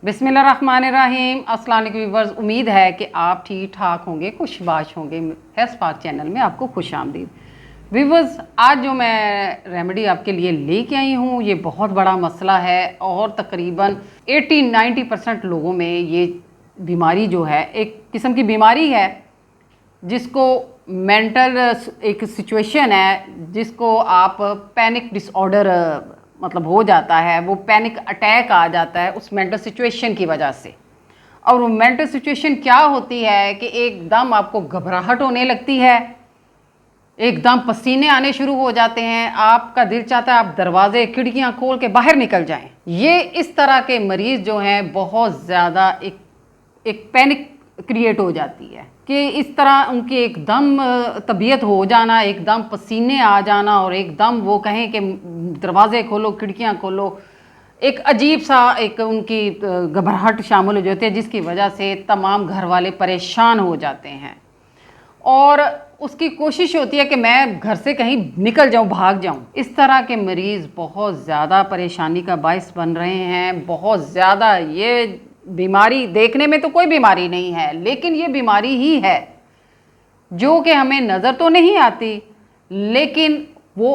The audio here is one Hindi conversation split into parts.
बिस्मिल्लाहिर्रहमानिर्रहीम। अस्सलाम वालेकुम व्यूअर्स, उम्मीद है कि आप ठीक ठाक होंगे, खुशबाश होंगे। हेल्थ चैनल में आपको खुश आमदीद। व्यूअर्स, आज जो मैं रेमेडी आपके लिए लेके आई हूँ ये बहुत बड़ा मसला है और तकरीबन 80-90% लोगों में ये बीमारी जो है एक किस्म की बीमारी है जिसको मेंटल एक सिचुएशन है जिसको आप पैनिक डिसऑर्डर मतलब हो जाता है, वो पैनिक अटैक आ जाता है उस मेंटल सिचुएशन की वजह से। और वो मेंटल सिचुएशन क्या होती है कि एकदम आपको घबराहट होने लगती है, एकदम पसीने आने शुरू हो जाते हैं, आपका दिल चाहता है आप दरवाजे खिड़कियां खोल के बाहर निकल जाएं। ये इस तरह के मरीज़ जो हैं बहुत ज़्यादा एक पैनिक क्रिएट हो जाती है कि इस तरह उनकी एकदम तबीयत हो जाना, एकदम पसीने आ जाना और एकदम वो कहें कि दरवाजे खोलो खिड़कियां खोलो, एक अजीब सा एक उनकी घबराहट शामिल हो जाती है जिसकी वजह से तमाम घर वाले परेशान हो जाते हैं और उसकी कोशिश होती है कि मैं घर से कहीं निकल जाऊं, भाग जाऊं। इस तरह के मरीज़ बहुत ज़्यादा परेशानी का बायस बन रहे हैं, बहुत ज़्यादा। ये बीमारी देखने में तो कोई बीमारी नहीं है लेकिन ये बीमारी ही है जो कि हमें नज़र तो नहीं आती लेकिन वो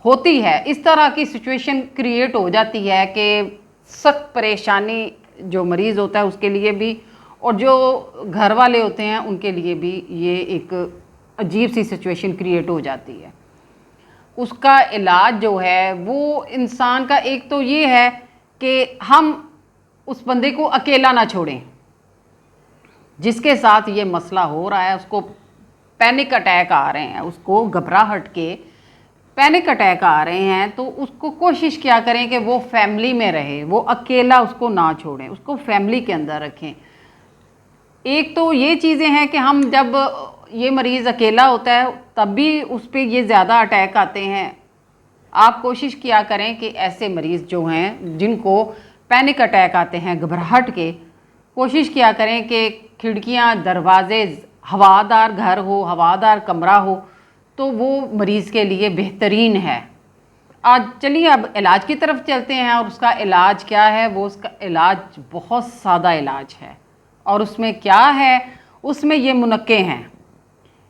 होती है। इस तरह की सिचुएशन क्रिएट हो जाती है कि सख्त परेशानी जो मरीज़ होता है उसके लिए भी और जो घर वाले होते हैं उनके लिए भी ये एक अजीब सी सिचुएशन क्रिएट हो जाती है। उसका इलाज जो है वो इंसान का एक तो ये है कि हम उस बंदे को अकेला ना छोड़ें जिसके साथ ये मसला हो रहा है, उसको पैनिक अटैक आ रहे हैं, उसको घबराहट के पैनिक अटैक आ रहे हैं, तो उसको कोशिश क्या करें कि वो फैमिली में रहे, वो अकेला उसको ना छोड़ें, उसको फैमिली के अंदर रखें। एक तो ये चीज़ें हैं कि हम जब ये मरीज़ अकेला होता है तब भी उस पर ये ज़्यादा अटैक आते हैं। आप कोशिश किया करें कि ऐसे मरीज़ जो हैं जिनको पैनिक अटैक आते हैं घबराहट के, कोशिश किया करें कि खिड़कियां दरवाजे हवादार घर हो, हवादार कमरा हो, तो वो मरीज़ के लिए बेहतरीन है। आज चलिए अब इलाज की तरफ चलते हैं और उसका इलाज क्या है। वो उसका इलाज बहुत सादा इलाज है और उसमें क्या है, उसमें ये मुनक्के हैं।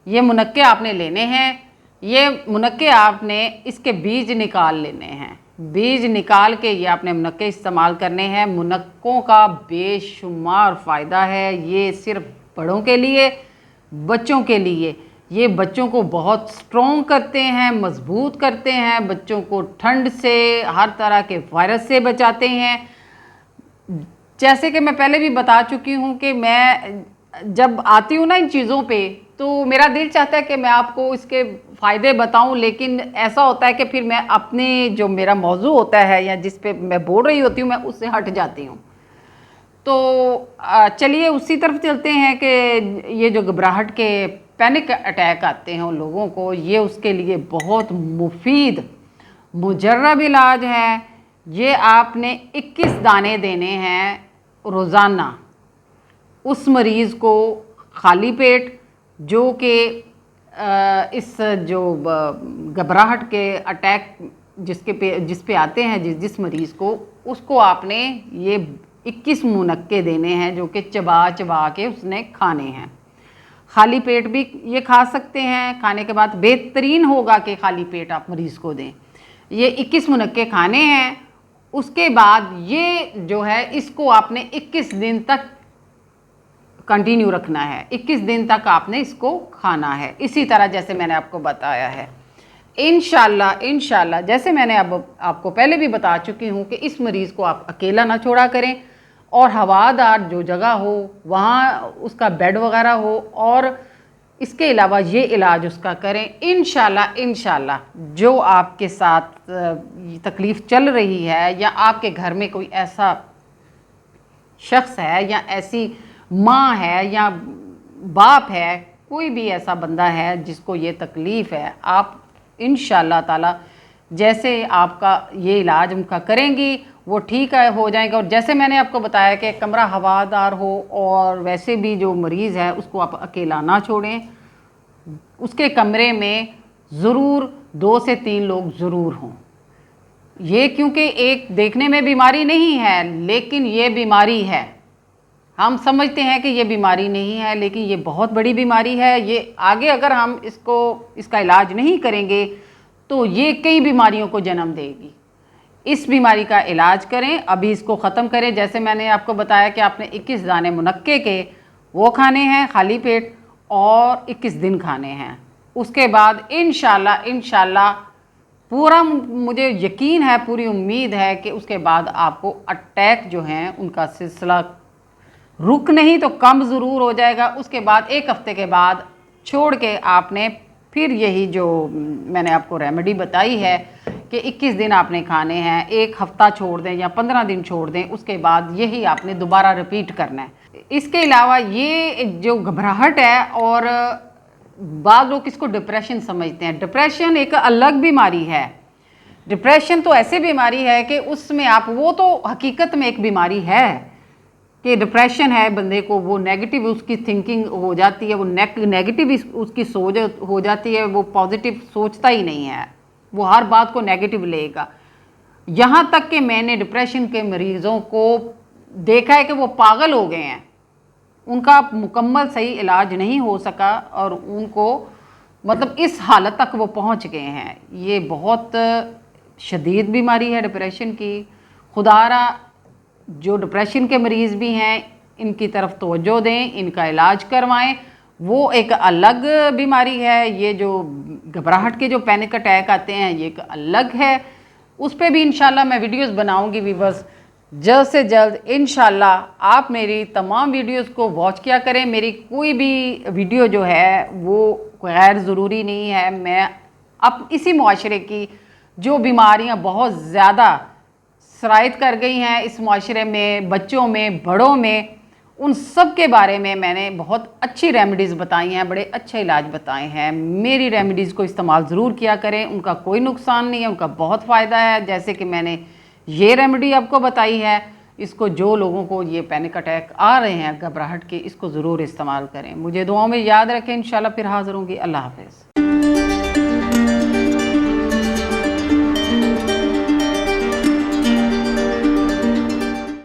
ये मुनक्के आपने लेने हैं, ये मुनक्के आपने इसके बीज निकाल लेने हैं। बीज निकाल के ये आपने मुनक्के इस्तेमाल करने हैं। मुनक्कों का बेशुमार फ़ायदा है, ये सिर्फ बड़ों के लिए, बच्चों के लिए। ये बच्चों को बहुत स्ट्रॉन्ग करते हैं, मजबूत करते हैं, बच्चों को ठंड से, हर तरह के वायरस से बचाते हैं। जैसे कि मैं पहले भी बता चुकी हूँ कि मैं जब आती हूँ ना इन चीज़ों पे तो मेरा दिल चाहता है कि मैं आपको इसके फ़ायदे बताऊं, लेकिन ऐसा होता है कि फिर मैं अपने जो मेरा मौजू होता है या जिस पे मैं बोल रही होती हूँ मैं उससे हट जाती हूँ। तो चलिए उसी तरफ चलते हैं कि ये जो घबराहट के पैनिक अटैक आते हैं उन लोगों को, ये उसके लिए बहुत मुफीद मुजर्रब इलाज है। ये आपने 21 दाने देने हैं रोज़ाना उस मरीज़ को खाली पेट, जो कि इस जो घबराहट के अटैक जिस पे आते हैं जिस मरीज़ को, उसको आपने ये 21 मुनक्के देने हैं जो कि चबा चबा के उसने खाने हैं। खाली पेट भी ये खा सकते हैं, खाने के बाद बेहतरीन होगा कि खाली पेट आप मरीज़ को दें। ये 21 मुनक्के खाने हैं। उसके बाद ये जो है इसको आपने 21 दिन तक कंटिन्यू रखना है, 21 दिन तक आपने इसको खाना है इसी तरह जैसे मैंने आपको बताया है। इंशाल्लाह जैसे मैंने अब आपको पहले भी बता चुकी हूँ कि इस मरीज़ को आप अकेला ना छोड़ा करें और हवादार जो जगह हो वहाँ उसका बेड वगैरह हो और इसके अलावा ये इलाज उसका करें। इंशाल्लाह जो आपके साथ तकलीफ़ चल रही है या आपके घर में कोई ऐसा शख्स है या ऐसी माँ है या बाप है, कोई भी ऐसा बंदा है जिसको ये तकलीफ़ है, आप इंशाल्लाह ताला जैसे आपका ये इलाज उनका करेंगी वो ठीक है हो जाएगा। और जैसे मैंने आपको बताया कि कमरा हवादार हो और वैसे भी जो मरीज़ है उसको आप अकेला ना छोड़ें, उसके कमरे में ज़रूर 2 से 3 लोग ज़रूर हों। ये क्योंकि एक देखने में बीमारी नहीं है, लेकिन ये बीमारी है। हम समझते हैं कि ये बीमारी नहीं है, लेकिन ये बहुत बड़ी बीमारी है। ये आगे अगर हम इसका इलाज नहीं करेंगे तो ये कई बीमारियों को जन्म देगी। इस बीमारी का इलाज करें, अभी इसको ख़त्म करें। जैसे मैंने आपको बताया कि आपने 21 दाने मुनक्के के वो खाने हैं खाली पेट, और 21 दिन खाने हैं। उसके बाद इंशाल्लाह पूरा मुझे यकीन है, पूरी उम्मीद है कि उसके बाद आपको अटैक जो हैं उनका सिलसिला रुक नहीं तो कम ज़रूर हो जाएगा। उसके बाद 1 हफ़्ते के बाद छोड़ के आपने फिर यही जो मैंने आपको रेमेडी बताई है कि 21 दिन आपने खाने हैं, 1 हफ़्ता छोड़ दें या 15 दिन छोड़ दें, उसके बाद यही आपने दोबारा रिपीट करना है। इसके अलावा ये जो घबराहट है, और बाद लोग इसको डिप्रेशन समझते हैं। डिप्रेशन एक अलग बीमारी है। डिप्रेशन तो ऐसी बीमारी है कि उसमें आप, वो तो हकीकत में एक बीमारी है कि डिप्रेशन है बंदे को, वो नेगेटिव उसकी थिंकिंग हो जाती है, वो नेगेटिव उसकी सोच हो जाती है, वो पॉजिटिव सोचता ही नहीं है, वो हर बात को नेगेटिव लेगा। यहाँ तक कि मैंने डिप्रेशन के मरीज़ों को देखा है कि वो पागल हो गए हैं, उनका मुकम्मल सही इलाज नहीं हो सका और उनको मतलब इस हालत तक वो पहुँच गए हैं। ये बहुत शदीद बीमारी है डिप्रेशन की। खुदारा जो डिप्रेशन के मरीज़ भी हैं इनकी तरफ तवज्जो दें, इनका इलाज करवाएं। वो एक अलग बीमारी है। ये जो घबराहट के जो पैनिक अटैक आते हैं ये एक अलग है। उस पर भी इंशाल्लाह मैं वीडियोस बनाऊंगी वीवर्स, जल्द से जल्द इंशाल्लाह। आप मेरी तमाम वीडियोस को वॉच किया करें। मेरी कोई भी वीडियो जो है वो गैर ज़रूरी नहीं है। मैं अब इसी मुआशरे की जो बीमारियां बहुत ज़्यादा सरायत कर गई हैं इस मुआशरे में, बच्चों में, बड़ों में, उन सब के बारे में मैंने बहुत अच्छी रेमेडीज़ बताई हैं, बड़े अच्छे इलाज बताए हैं। मेरी रेमेडीज़ को इस्तेमाल ज़रूर किया करें, उनका कोई नुकसान नहीं है, उनका बहुत फ़ायदा है। जैसे कि मैंने ये रेमेडी आपको बताई है, इसको जो लोगों को ये पैनिक अटैक आ रहे हैं घबराहट के, इसको ज़रूर इस्तेमाल करें। मुझे दुआओं में याद रखें। इंशाल्लाह फिर हाज़िर होंगी। अल्लाह हाफ़िज़।